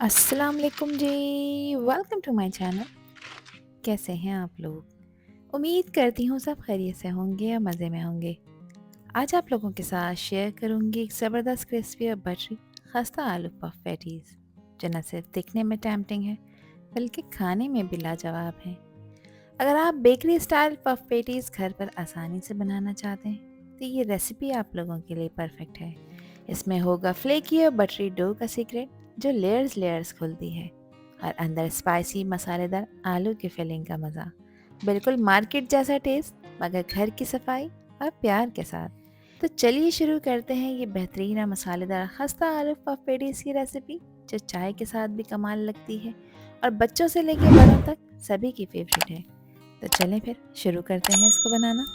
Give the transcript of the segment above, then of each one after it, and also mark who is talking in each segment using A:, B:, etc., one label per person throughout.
A: अस्सलाम वालेकुम जी। Welcome to my channel. कैसे हैं आप लोग? उम्मीद करती हूँ सब खैरियत से होंगे या मज़े में होंगे। आज आप लोगों के साथ शेयर करूँगी एक ज़बरदस्त क्रिस्पी और बटरी खस्ता आलू पफ पैटीज़, जो न सिर्फ दिखने में टेम्पटिंग है बल्कि खाने में भी लाजवाब है। अगर आप बेकरी स्टाइल पफ पैटीज़ घर पर आसानी से बनाना चाहते हैं तो ये रेसिपी आप लोगों के लिए परफेक्ट है। इसमें होगा फ्लेकी और बटरी डो का सीक्रेट, जो लेयर्स लेयर्स खुलती है, और अंदर स्पाइसी मसालेदार आलू की फिलिंग का मज़ा। बिल्कुल मार्केट जैसा टेस्ट, मगर घर की सफाई और प्यार के साथ। तो चलिए शुरू करते हैं ये बेहतरीन और मसालेदार खस्ता आलू पफ पेटीज़ की रेसिपी, जो चाय के साथ भी कमाल लगती है और बच्चों से लेकर बड़ों तक सभी की फेवरेट है। तो चलें फिर शुरू करते हैं इसको बनाना।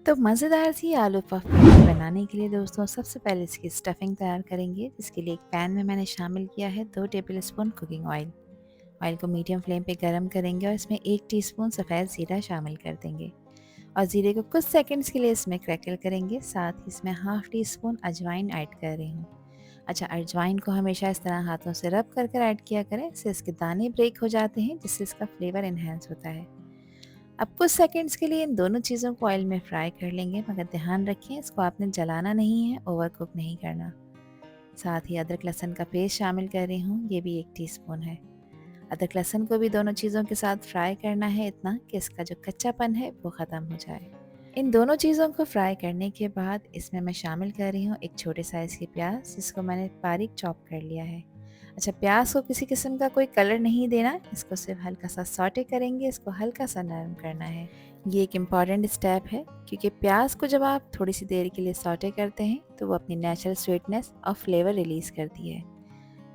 A: तो मज़ेदार सी आलू पफ पेटी बनाने के लिए दोस्तों सबसे पहले इसकी स्टफिंग तैयार करेंगे, जिसके लिए एक पैन में मैंने शामिल किया है 2 टेबलस्पून कुकिंग ऑयल। ऑयल को मीडियम फ्लेम पे गरम करेंगे और इसमें 1 टीस्पून सफ़ेद ज़ीरा शामिल कर देंगे और ज़ीरे को कुछ सेकंड्स के लिए इसमें क्रैकल करेंगे। साथ ही इसमें हाफ़ टी स्पून अजवाइन ऐड कर रही हूँ। अच्छा, अजवाइन को हमेशा इस तरह हाथों से रब कर ऐड किया करें, इससे इसके दाने ब्रेक हो जाते हैं, जिससे इसका फ्लेवर इन्हेंस होता है। अब कुछ सेकंड्स के लिए इन दोनों चीज़ों को ऑयल में फ्राई कर लेंगे, मगर ध्यान रखें इसको आपने जलाना नहीं है, ओवर कुक नहीं करना। साथ ही अदरक लहसुन का पेस्ट शामिल कर रही हूँ, ये भी 1 टीस्पून है। अदरक लहसुन को भी दोनों चीज़ों के साथ फ्राई करना है, इतना कि इसका जो कच्चापन है वो ख़त्म हो जाए। इन दोनों चीज़ों को फ्राई करने के बाद इसमें मैं शामिल कर रही हूँ एक छोटे साइज़ की प्याज, जिसको मैंने बारीक चॉप कर लिया है। अच्छा, प्याज को किसी किस्म का कोई कलर नहीं देना, इसको सिर्फ हल्का सा सॉटे करेंगे, इसको हल्का सा नरम करना है। ये एक इम्पॉर्टेंट स्टेप है, क्योंकि प्याज को जब आप थोड़ी सी देर के लिए सॉटे करते हैं तो वो अपनी नेचुरल स्वीटनेस और फ्लेवर रिलीज़ करती है।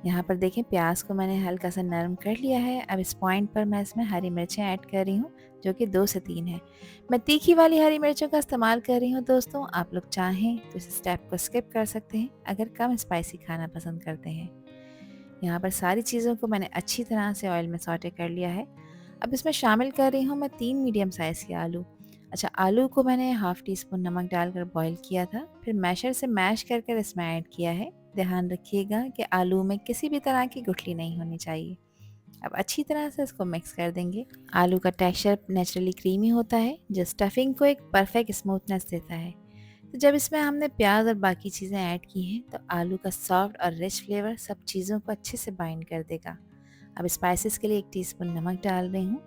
A: यहाँ पर देखें, प्याज को मैंने हल्का सा नरम कर लिया है। अब इस पॉइंट पर मैं इसमें हरी मिर्चें ऐड कर रही हूँ, जो कि 2 से 3 है। मैं तीखी वाली हरी मिर्चों का इस्तेमाल कर रही हूँ दोस्तों। आप लोग चाहें तो इस स्टेप को स्किप कर सकते हैं अगर कम स्पाइसी खाना पसंद करते हैं। यहाँ पर सारी चीज़ों को मैंने अच्छी तरह से ऑयल में सॉटे कर लिया है। अब इसमें शामिल कर रही हूँ मैं 3 मीडियम साइज़ के आलू। अच्छा, आलू को मैंने हाफ़ टी स्पून नमक डालकर बॉईल किया था, फिर मैशर से मैश कर कर इसमें ऐड किया है। ध्यान रखिएगा कि आलू में किसी भी तरह की गुठली नहीं होनी चाहिए। अब अच्छी तरह से इसको मिक्स कर देंगे। आलू का टेक्सचर नेचुरली क्रीमी होता है, जो स्टफिंग को एक परफेक्ट स्मूथनेस देता है। तो जब इसमें हमने प्याज और बाकी चीज़ें ऐड की हैं तो आलू का सॉफ्ट और रिच फ्लेवर सब चीज़ों को अच्छे से बाइंड कर देगा। अब स्पाइसेस के लिए 1 टीस्पून नमक डाल रही हूँ।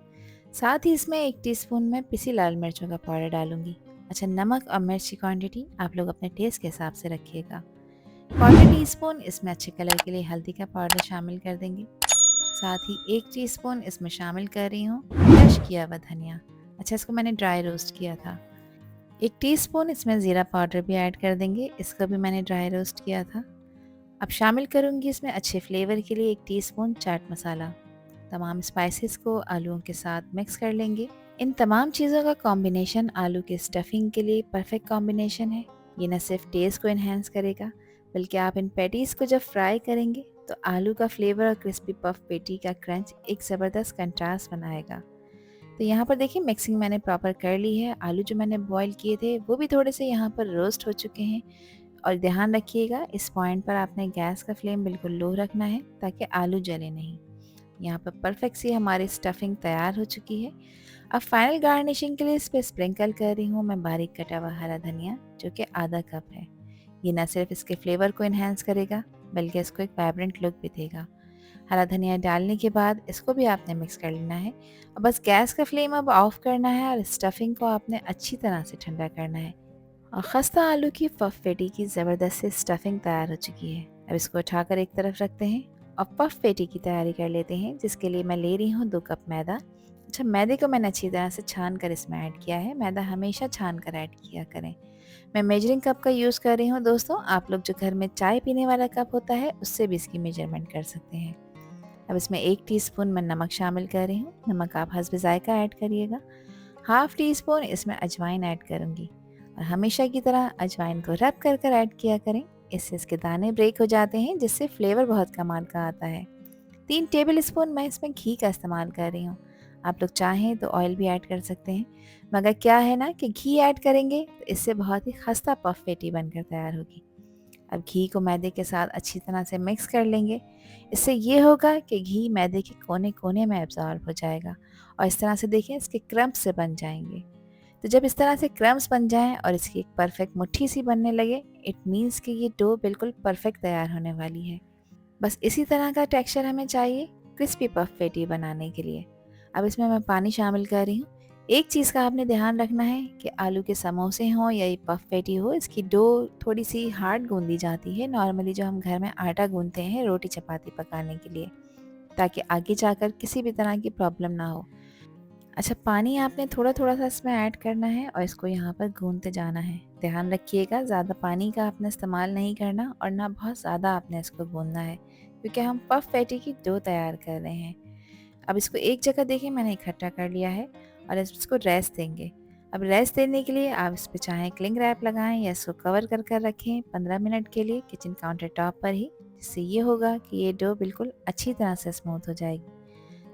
A: साथ ही इसमें 1 टीस्पून मैं पिसी लाल मिर्चों का पाउडर डालूंगी। अच्छा, नमक और मिर्च की क्वांटिटी आप लोग अपने टेस्ट के हिसाब से रखिएगा। 1/4 टीस्पून इसमें अच्छे कलर के लिए हल्दी का पाउडर शामिल कर देंगे। साथ ही 1 टीस्पून इसमें शामिल कर रही हूँ क्रश किया हुआ धनिया। अच्छा, इसको मैंने ड्राई रोस्ट किया था। 1 टीस्पून इसमें ज़ीरा पाउडर भी ऐड कर देंगे, इसको भी मैंने ड्राई रोस्ट किया था। अब शामिल करूँगी इसमें अच्छे फ्लेवर के लिए 1 टीस्पून चाट मसाला। तमाम स्पाइसेस को आलूओं के साथ मिक्स कर लेंगे। इन तमाम चीज़ों का कॉम्बिनेशन आलू के स्टफिंग के लिए परफेक्ट कॉम्बिनेशन है। ये न सिर्फ टेस्ट को इन्हेंस करेगा, बल्कि आप इन पैटीज़ को जब फ्राई करेंगे तो आलू का फ्लेवर और क्रिस्पी पफ पेटी का क्रंच एक ज़बरदस्त कंट्रास्ट बनाएगा। तो यहाँ पर देखिए, मिक्सिंग मैंने प्रॉपर कर ली है। आलू जो मैंने बॉईल किए थे वो भी थोड़े से यहाँ पर रोस्ट हो चुके हैं। और ध्यान रखिएगा, इस पॉइंट पर आपने गैस का फ्लेम बिल्कुल लो रखना है, ताकि आलू जले नहीं। यहाँ पर परफेक्ट सी हमारी स्टफिंग तैयार हो चुकी है। अब फाइनल गार्निशिंग के लिए इस पर स्प्रिंकल कर रही हूँ मैं बारीक कटा हुआ हरा धनिया, जो कि आधा कप है। ये न सिर्फ इसके फ्लेवर को इन्हेंस करेगा, बल्कि इसको एक वाइब्रेंट लुक भी देगा। हरा धनिया डालने के बाद इसको भी आपने मिक्स कर लेना है। और बस गैस का फ्लेम अब ऑफ करना है और स्टफिंग को आपने अच्छी तरह से ठंडा करना है। और खस्ता आलू की पफ पेटी की ज़बरदस्त सी स्टफिंग तैयार हो चुकी है। अब इसको उठाकर एक तरफ रखते हैं और पफ पेटी की तैयारी कर लेते हैं, जिसके लिए मैं ले रही हूँ 2 कप मैदा। अच्छा, मैदे को मैंने अच्छी तरह से छान कर इसमें ऐड किया है। मैदा हमेशा छान कर ऐड किया करें। मैं मेजरिंग कप का यूज़ कर रही हूँ दोस्तों। आप लोग जो घर में चाय पीने वाला कप होता है उससे भी इसकी मेजरमेंट कर सकते हैं। अब इसमें 1 टीस्पून मैं नमक शामिल कर रही हूँ। नमक आप हस्ब ज़ायका ऐड करिएगा। हाफ़ टी स्पून इसमें अजवाइन ऐड करूँगी और हमेशा की तरह अजवाइन को रब कर कर ऐड किया करें। इससे इसके दाने ब्रेक हो जाते हैं, जिससे फ्लेवर बहुत कमाल का आता है। 3 टेबल स्पून मैं इसमें घी का इस्तेमाल कर रही हूँ। आप लोग चाहें तो ऑयल भी ऐड कर सकते हैं, मगर क्या है ना कि घी ऐड करेंगे तो इससे बहुत ही खस्ता पफ पेटी बनकर तैयार होगी। अब घी को मैदे के साथ अच्छी तरह से मिक्स कर लेंगे। इससे ये होगा कि घी मैदे के कोने-कोने में एब्ज़ॉर्ब हो जाएगा और इस तरह से देखिए इसके क्रम्ब्स से बन जाएँगे। तो जब इस तरह से क्रम्ब्स बन जाएँ और इसकी एक परफेक्ट मुट्ठी सी बनने लगे, इट मीन्स कि ये डो बिल्कुल परफेक्ट तैयार होने वाली है। बस इसी तरह का टेक्सचर हमें चाहिए क्रिस्पी पफ पेटी बनाने के लिए। अब इसमें मैं पानी शामिल कर रही हूँ। एक चीज़ का आपने ध्यान रखना है कि आलू के समोसे हों या ये पफ पेटी हो, इसकी डो थोड़ी सी हार्ड गूंदी जाती है नॉर्मली जो हम घर में आटा गूंथते हैं रोटी चपाती पकाने के लिए, ताकि आगे जाकर किसी भी तरह की प्रॉब्लम ना हो। अच्छा, पानी आपने थोड़ा-थोड़ा सा इसमें ऐड करना है और इसको यहाँ पर गूँथते जाना है। ध्यान रखिएगा ज़्यादा पानी का आपने इस्तेमाल नहीं करना और ना बहुत ज़्यादा आपने इसको गूँथना है, क्योंकि हम पफ पैटी की डो तैयार कर रहे हैं। अब इसको एक जगह देखिए मैंने इकट्ठा कर लिया है और इसको रेस्ट देंगे। अब रेस्ट देने के लिए आप इस पे चाहें क्लिंग रैप लगाएँ या इसको कवर कर रखें 15 मिनट के लिए किचन काउंटर टॉप पर ही, जिससे ये होगा कि ये डो बिल्कुल अच्छी तरह से स्मूथ हो जाएगी।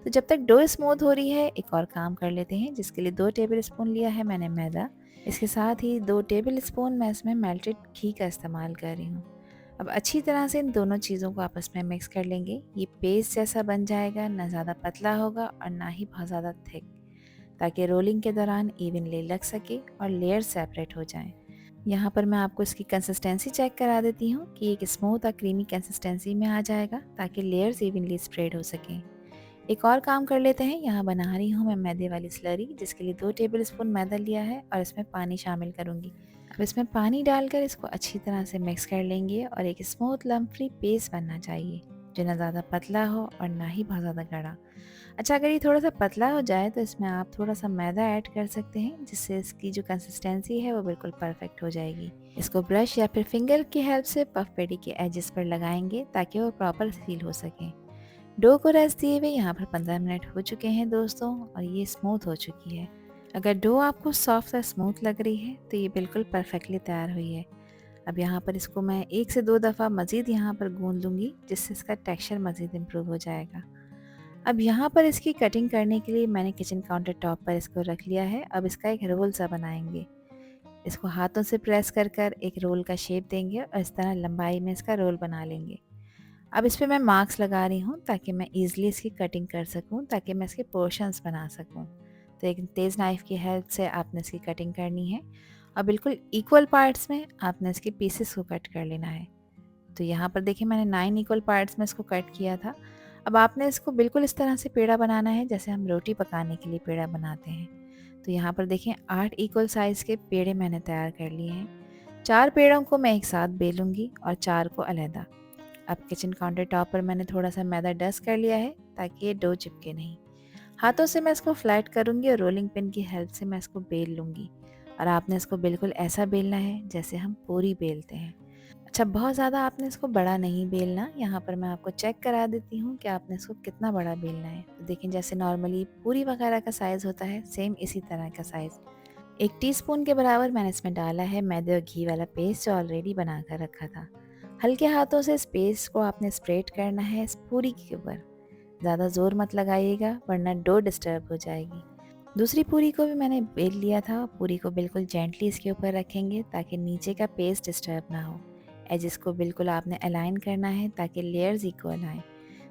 A: तो जब तक डो स्मूथ हो रही है एक और काम कर लेते हैं, जिसके लिए 2 टेबल स्पून लिया है मैंने मैदा। इसके साथ ही 2 टेबल स्पून मैं इसमें मेल्टेड घी का इस्तेमाल कर रही हूँ। अब अच्छी तरह से इन दोनों चीज़ों को आपस में मिक्स कर लेंगे। ये पेस्ट जैसा बन जाएगा, ना ज़्यादा पतला होगा और ना ही बहुत ज़्यादा थिक, ताकि रोलिंग के दौरान इवनली लग सके और लेयर सेपरेट हो जाएं। यहाँ पर मैं आपको इसकी कंसिस्टेंसी चेक करा देती हूँ कि एक स्मूथ और क्रीमी कंसिस्टेंसी में आ जाएगा, ताकि लेयर्स इवनली स्प्रेड हो सकें। एक और काम कर लेते हैं, यहाँ बना रही हूँ मैं मैदे वाली स्लरी, जिसके लिए 2 टेबलस्पून मैदा लिया है और इसमें पानी शामिल करूँगी। अब इसमें पानी डालकर इसको अच्छी तरह से मिक्स कर लेंगे और एक स्मूथ लम्प फ्री पेस्ट बनना चाहिए, जो ना ज़्यादा पतला हो और ना ही बहुत ज़्यादा गाढ़ा। अच्छा, अगर ये थोड़ा सा पतला हो जाए तो इसमें आप थोड़ा सा मैदा ऐड कर सकते हैं, जिससे इसकी जो कंसिस्टेंसी है वो बिल्कुल परफेक्ट हो जाएगी। इसको ब्रश या फिर फिंगर की हेल्प से पफ पेटी के एजेस पर लगाएंगे, ताकि वो प्रॉपर सील हो सके। डो को रेस्ट दिए हुए यहाँ पर 15 मिनट हो चुके हैं दोस्तों और ये स्मूथ हो चुकी है। अगर डो आपको सॉफ्ट और स्मूथ लग रही है तो ये बिल्कुल परफेक्टली तैयार हुई है। अब यहाँ पर इसको मैं 1 से 2 दफ़ा मज़ीद यहाँ पर गूंद लूँगी, जिससे इसका टेक्सचर मज़ीद इम्प्रूव हो जाएगा। अब यहाँ पर इसकी कटिंग करने के लिए मैंने किचन काउंटर टॉप पर इसको रख लिया है। अब इसका एक रोल सा बनाएंगे। इसको हाथों से प्रेस कर एक रोल का शेप देंगे और इस तरह लंबाई में इसका रोल बना लेंगे। अब इस पे मैं मार्क्स लगा रही हूँ, ताकि मैं ईज़िली इसकी कटिंग कर सकूँ, ताकि मैं इसके पोर्शंस बना सकूँ। तो एक तेज़ नाइफ़ की हेल्प से आपने इसकी कटिंग करनी है और बिल्कुल इक्वल पार्ट्स में आपने इसके पीसेस को कट कर लेना है। तो यहाँ पर देखिए मैंने 9 इक्वल पार्ट्स में इसको कट किया था। अब आपने इसको बिल्कुल इस तरह से पेड़ा बनाना है, जैसे हम रोटी पकाने के लिए पेड़ा बनाते हैं। तो यहाँ पर देखिए 8 इक्वल साइज़ के पेड़े मैंने तैयार कर लिए हैं। 4 पेड़ों को मैं एक साथ बेलूँगी और 4 को अलहदा। अब किचन काउंटर टॉप पर मैंने थोड़ा सा मैदा डस्ट कर लिया है, ताकि ये डो चिपके नहीं। हाथों से मैं इसको फ्लैट करूँगी और रोलिंग पिन की हेल्प से मैं इसको बेल लूँगी और आपने इसको बिल्कुल ऐसा बेलना है जैसे हम पूरी बेलते हैं। अच्छा, बहुत ज़्यादा आपने इसको बड़ा नहीं बेलना। यहाँ पर मैं आपको चेक करा देती हूँ कि आपने इसको कितना बड़ा बेलना है। तो देखें, जैसे नॉर्मली पूरी वगैरह का साइज़ होता है, सेम इसी तरह का साइज़। 1 टीस्पून के बराबर मैंने इसमें डाला है मैदे और घी वाला पेस्ट, जो ऑलरेडी बना कर रखा था। हल्के हाथों से इस पेस्ट को आपने स्प्रेड करना है इस पूरी के ऊपर। ज़्यादा ज़ोर मत लगाइएगा, वरना डो डिस्टर्ब हो जाएगी। दूसरी पूरी को भी मैंने बेल लिया था। पूरी को बिल्कुल जेंटली इसके ऊपर रखेंगे, ताकि नीचे का पेस्ट डिस्टर्ब ना हो। एजेस को बिल्कुल आपने अलाइन करना है, ताकि लेयर्स इक्वल आएँ।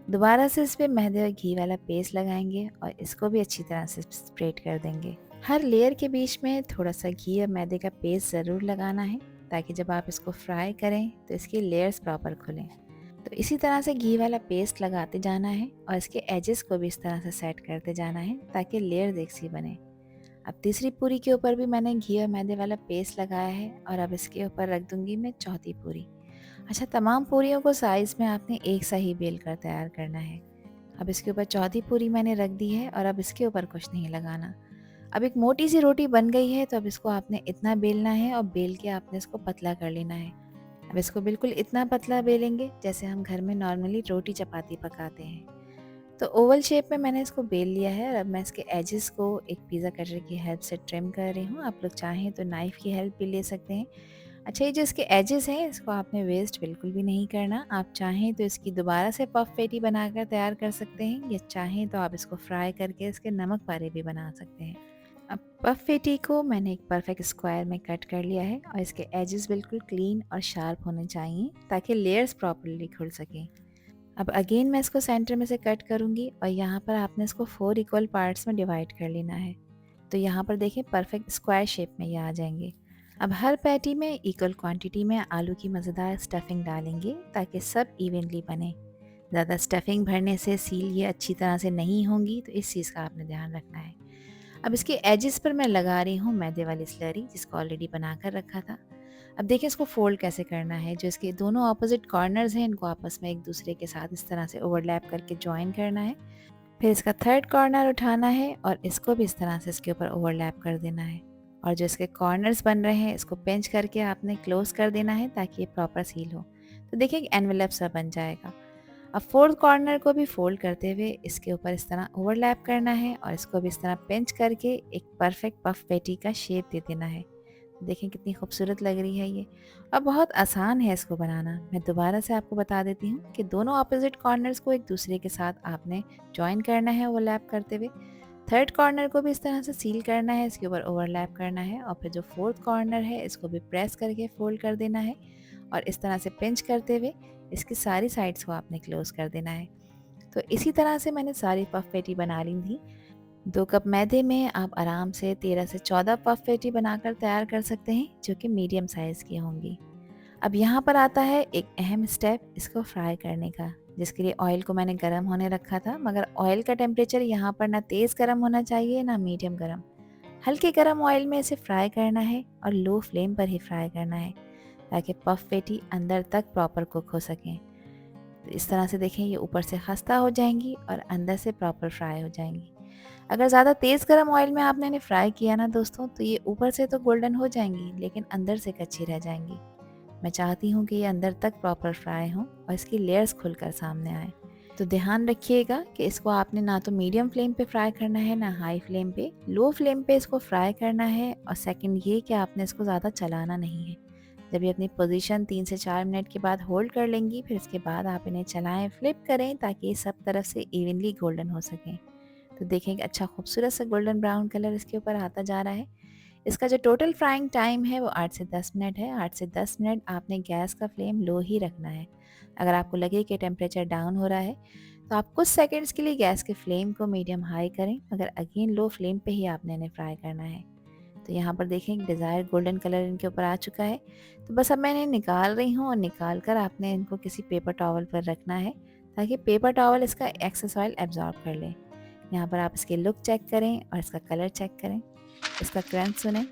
A: दोबारा से इस पे मैदे और घी वाला पेस्ट लगाएंगे और इसको भी अच्छी तरह से स्प्रेड कर देंगे। हर लेयर के बीच में थोड़ा सा घी और मैदे का पेस्ट ज़रूर लगाना है, ताकि जब आप इसको फ्राई करें तो इसकी लेयर्स प्रॉपर खुलें। तो इसी तरह से घी वाला पेस्ट लगाते जाना है और इसके एजेस को भी इस तरह से सेट करते जाना है, ताकि लेयर एक सी बने। अब तीसरी पूरी के ऊपर भी मैंने घी और मैदे वाला पेस्ट लगाया है और अब इसके ऊपर रख दूंगी मैं चौथी पूरी। अच्छा, तमाम पूरियों को साइज़ में आपने एक सा ही बेल कर तैयार करना है। अब इसके ऊपर चौथी पूरी मैंने रख दी है और अब इसके ऊपर कुछ नहीं लगाना। अब एक मोटी सी रोटी बन गई है, तो अब इसको आपने इतना बेलना है और बेल के आपने इसको पतला कर लेना है। अब इसको बिल्कुल इतना पतला बेलेंगे जैसे हम घर में नॉर्मली रोटी चपाती पकाते हैं। तो ओवल शेप में मैंने इसको बेल लिया है और अब मैं इसके एजेस को एक पिज़्ज़ा कटर की हेल्प से ट्रिम कर रही हूँ। आप लोग चाहें तो नाइफ़ की हेल्प भी ले सकते हैं। अच्छा, ये जो इसके एजेस हैं इसको आपने वेस्ट बिल्कुल भी नहीं करना। आप चाहें तो इसकी दोबारा से पफ पेटी बनाकर तैयार कर सकते हैं, या चाहें तो आप इसको फ्राई करके इसके नमक पारे भी बना सकते हैं। अब पफ पेटी को मैंने एक परफेक्ट स्क्वायर में कट कर लिया है और इसके एजेस बिल्कुल क्लीन और शार्प होने चाहिए ताकि लेयर्स प्रॉपरली खुल सकें। अब अगेन मैं इसको सेंटर में से कट करूँगी और यहाँ पर आपने इसको 4 इक्वल पार्ट्स में डिवाइड कर लेना है। तो यहाँ पर देखें परफेक्ट स्क्वायर शेप में ये आ जाएंगे। अब हर पैटी में इक्वल क्वांटिटी में आलू की मज़ेदार स्टफिंग डालेंगे ताकि सब इवनली बने। ज़्यादा स्टफिंग भरने से सील ये अच्छी तरह से नहीं होंगी, तो इस चीज़ का आपने ध्यान रखना है। अब इसके एजेस पर मैं लगा रही हूँ मैदे वाली स्लरी जिसको ऑलरेडी बना कर रखा था। अब देखिए इसको फोल्ड कैसे करना है। जो इसके दोनों ऑपोजिट कॉर्नर्स हैं इनको आपस में एक दूसरे के साथ इस तरह से ओवरलैप करके ज्वाइन करना है। फिर इसका थर्ड कॉर्नर उठाना है और इसको भी इस तरह से इसके ऊपर ओवरलैप कर देना है। और जो इसके कॉर्नर्स बन रहे हैं इसको पिंच करके आपने क्लोज कर देना है ताकि ये प्रॉपर सील हो। तो देखिए एक एनवेलप सा बन जाएगा। अब फोर्थ कॉर्नर को भी फोल्ड करते हुए इसके ऊपर इस तरह ओवरलैप करना है और इसको भी इस तरह पिंच करके एक परफेक्ट पफ पेटी का शेप दे देना है। देखें कितनी खूबसूरत लग रही है ये। अब बहुत आसान है इसको बनाना। मैं दोबारा से आपको बता देती हूँ कि दोनों ऑपोजिट कॉर्नर्स को एक दूसरे के साथ आपने जॉइन करना है ओवरलैप करते हुए। थर्ड कॉर्नर को भी इस तरह से सील करना है, इसके ऊपर ओवरलैप करना है और फिर जो फोर्थ कॉर्नर है इसको भी प्रेस करके फोल्ड कर देना है और इस तरह से पिंच करते हुए इसकी सारी साइड्स को आपने क्लोज कर देना है। तो इसी तरह से मैंने सारी पफ पेटी बना ली थी। 2 कप मैदे में आप आराम से 13 से 14 पफ पेटी बनाकर तैयार कर सकते हैं जो कि मीडियम साइज़ की होंगी। अब यहाँ पर आता है एक अहम स्टेप इसको फ्राई करने का, जिसके लिए ऑयल को मैंने गर्म होने रखा था। मगर ऑयल का टेम्परेचर यहाँ पर ना तेज़ गर्म होना चाहिए ना मीडियम गर्म। हल्के गर्म ऑयल में इसे फ्राई करना है और लो फ्लेम पर ही फ्राई करना है ताकि पफ पेटी अंदर तक प्रॉपर कुक हो सकें। तो इस तरह से देखें ये ऊपर से खस्ता हो जाएंगी और अंदर से प्रॉपर फ्राई हो जाएंगी। अगर ज़्यादा तेज़ गर्म ऑयल में आपने इन्हें फ्राई किया ना दोस्तों, तो ये ऊपर से तो गोल्डन हो जाएंगी लेकिन अंदर से कच्ची रह जाएंगी। मैं चाहती हूँ कि ये अंदर तक प्रॉपर फ्राई हों और इसकी लेयर्स खुलकर सामने आए। तो ध्यान रखिएगा कि इसको आपने ना तो मीडियम फ्लेम पे फ्राई करना है ना हाई फ्लेम पे, लो फ्लेम पे इसको फ्राई करना है। और सेकंड ये कि आपने इसको ज़्यादा चलाना नहीं है। जब ये अपनी पोजीशन 3 से 4 मिनट के बाद होल्ड कर लेंगी, फिर इसके बाद आप इन्हें चलाएं, फ्लिप करें ताकि ये सब तरफ से इवनली गोल्डन हो सकें। तो देखें कि अच्छा खूबसूरत सा गोल्डन ब्राउन कलर इसके ऊपर आता जा रहा है। इसका जो टोटल फ्राइंग टाइम है वो 8 से 10 मिनट है। 8 से 10 मिनट आपने गैस का फ्लेम लो ही रखना है। अगर आपको लगे कि टेम्परेचर डाउन हो रहा है तो आप कुछ सेकंड्स के लिए गैस के फ्लेम को मीडियम हाई करें, मगर अगेन लो फ्लेम पे ही आपने इन्हें फ्राई करना है। तो यहाँ पर देखें डिज़ायर गोल्डन कलर इनके ऊपर आ चुका है। तो बस अब मैं इन्हें निकाल रही हूँ और निकाल कर आपने इनको किसी पेपर टॉवल पर रखना है ताकि पेपर टॉवल इसका एक्सेस ऑयल एब्जॉर्ब कर ले। यहाँ पर आप इसके लुक चेक करें और इसका कलर चेक करें, इसका क्रंच सुने।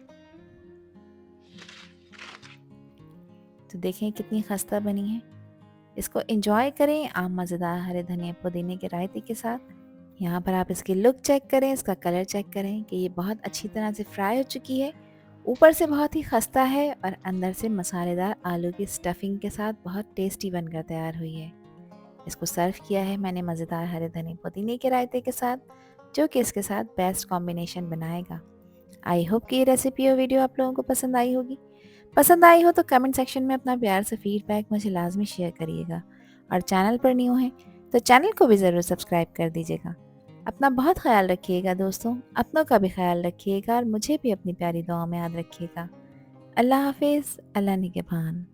A: तो देखें कितनी खस्ता बनी है। इसको एंजॉय करें आप मज़ेदार हरे धनिया पुदीने के रायते के साथ। यहाँ पर आप इसकी लुक चेक करें, इसका कलर चेक करें कि ये बहुत अच्छी तरह से फ्राई हो चुकी है। ऊपर से बहुत ही खस्ता है और अंदर से मसालेदार आलू की स्टफिंग के साथ बहुत टेस्टी बनकर तैयार हुई है। इसको सर्व किया है मैंने मज़ेदार हरे धनिया पुदीने के रायते के साथ, जो कि इसके साथ बेस्ट कॉम्बिनेशन बनाएगा। आई होप कि ये रेसिपी और वीडियो आप लोगों को पसंद आई होगी। पसंद आई हो तो कमेंट सेक्शन में अपना प्यार से फीडबैक मुझे लाजमी शेयर करिएगा। और चैनल पर न्यू हैं तो चैनल को भी ज़रूर सब्सक्राइब कर दीजिएगा। अपना बहुत ख्याल रखिएगा दोस्तों, अपनों का भी ख्याल रखिएगा और मुझे भी अपनी प्यारी दुआ में याद रखिएगा। अल्लाह हाफिज़, अल्लाह निगहबान।